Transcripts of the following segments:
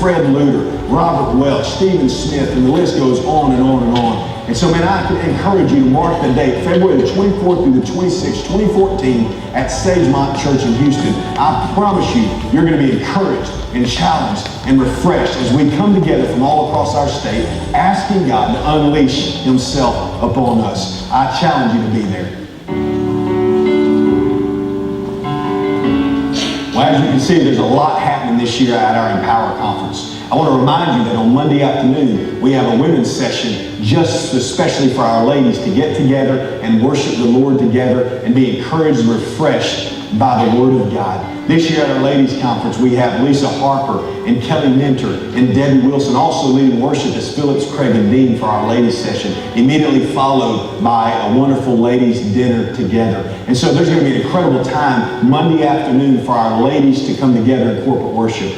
Fred Luter, Robert Welch, Stephen Smith, and the list goes on and on and on. And so, man, I can encourage you to mark the date, February the 24th through the 26th, 2014, at Sagemont Church in Houston. I promise you, you're going to be encouraged and challenged and refreshed as we come together from all across our state, asking God to unleash Himself upon us. I challenge you to be there. Well, as you can see, there's a lot happening this year at our Empower Conference. I want to remind you that on Monday afternoon, we have a women's session just especially for our ladies to get together and worship the Lord together and be encouraged and refreshed by the Word of God. This year at our ladies' conference, we have Lisa Harper and Kelly Minter and Debbie Wilson also leading worship as Phillips, Craig, and Dean for our ladies' session, immediately followed by a wonderful ladies' dinner together. And so there's going to be an incredible time Monday afternoon for our ladies to come together in corporate worship.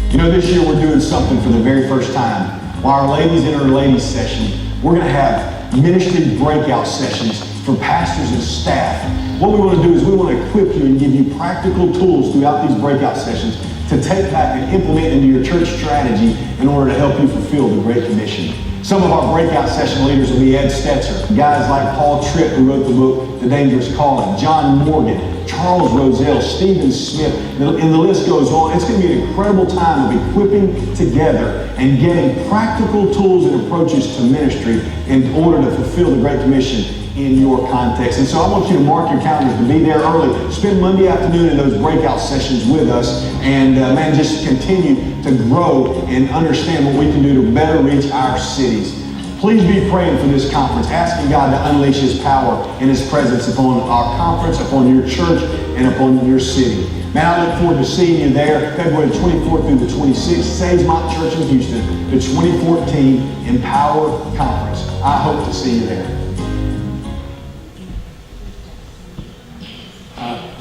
You know, this year we're doing something for the very first time. While our ladies enter our ladies' session, we're going to have ministry breakout sessions for pastors and staff. What we want to do is we want to equip you and give you practical tools throughout these breakout sessions to take back and implement into your church strategy in order to help you fulfill the Great Commission. Some of our breakout session leaders will be Ed Stetzer, guys like Paul Tripp, who wrote the book, The Dangerous Calling, John Morgan, Charles Roselle, Stephen Smith, and the list goes on. It's going to be an incredible time of equipping together and getting practical tools and approaches to ministry in order to fulfill the Great Commission in your context. And so I want you to mark your calendars to be there early. Spend Monday afternoon in those breakout sessions with us and man, just continue to grow and understand what we can do to better reach our cities. Please be praying for this conference, asking God to unleash His power and His presence upon our conference, upon your church, and upon your city. Man, I look forward to seeing you there February 24th through the 26th, Sagemont Church in Houston, the 2014 Empower Conference. I hope to see you there.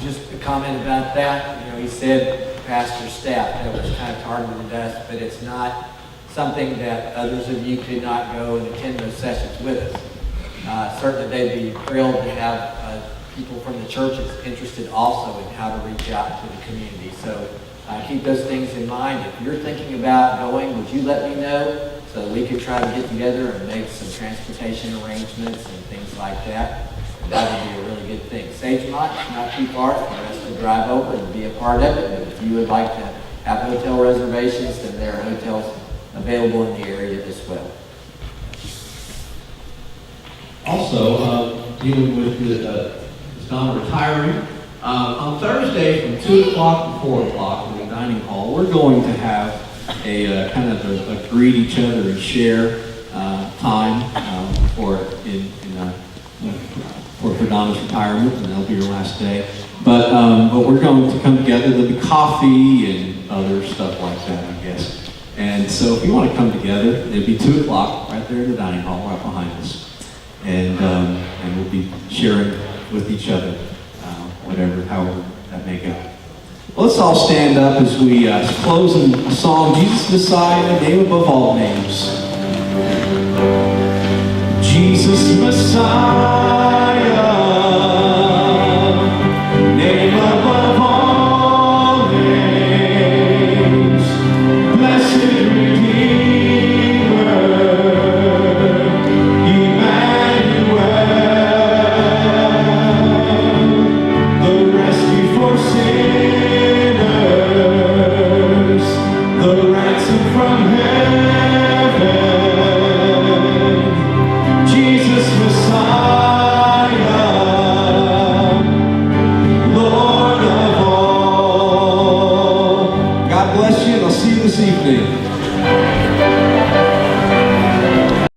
Just a comment about that. You know, he said pastor staff. That was kind of targeted at us, but it's not something that others of you could not go and attend those sessions with us. Certainly they'd be thrilled to have people from the churches interested also in how to reach out to the community. So keep those things in mind. If you're thinking about going, would you let me know so we could try to get together and make some transportation arrangements and things like that? That would be a really good thing. Sagemont, not too far for us to drive over and be a part of it. But if you would like to have hotel reservations, then there are hotels available in the area as well. Also, dealing with Donna retiring, on Thursday from 2 o'clock to 4 o'clock in the dining hall, we're going to have a kind of a greet each other and share time for Donna's retirement, and that'll be her last day. But we're going to come together. There'll be coffee and other stuff like that, I guess. And so if you want to come together, it'll be 2 o'clock right there in the dining hall right behind us. And we'll be sharing with each other, however that may go. Well, let's all stand up as we close in a song, Jesus Messiah, name above all names. Jesus Messiah.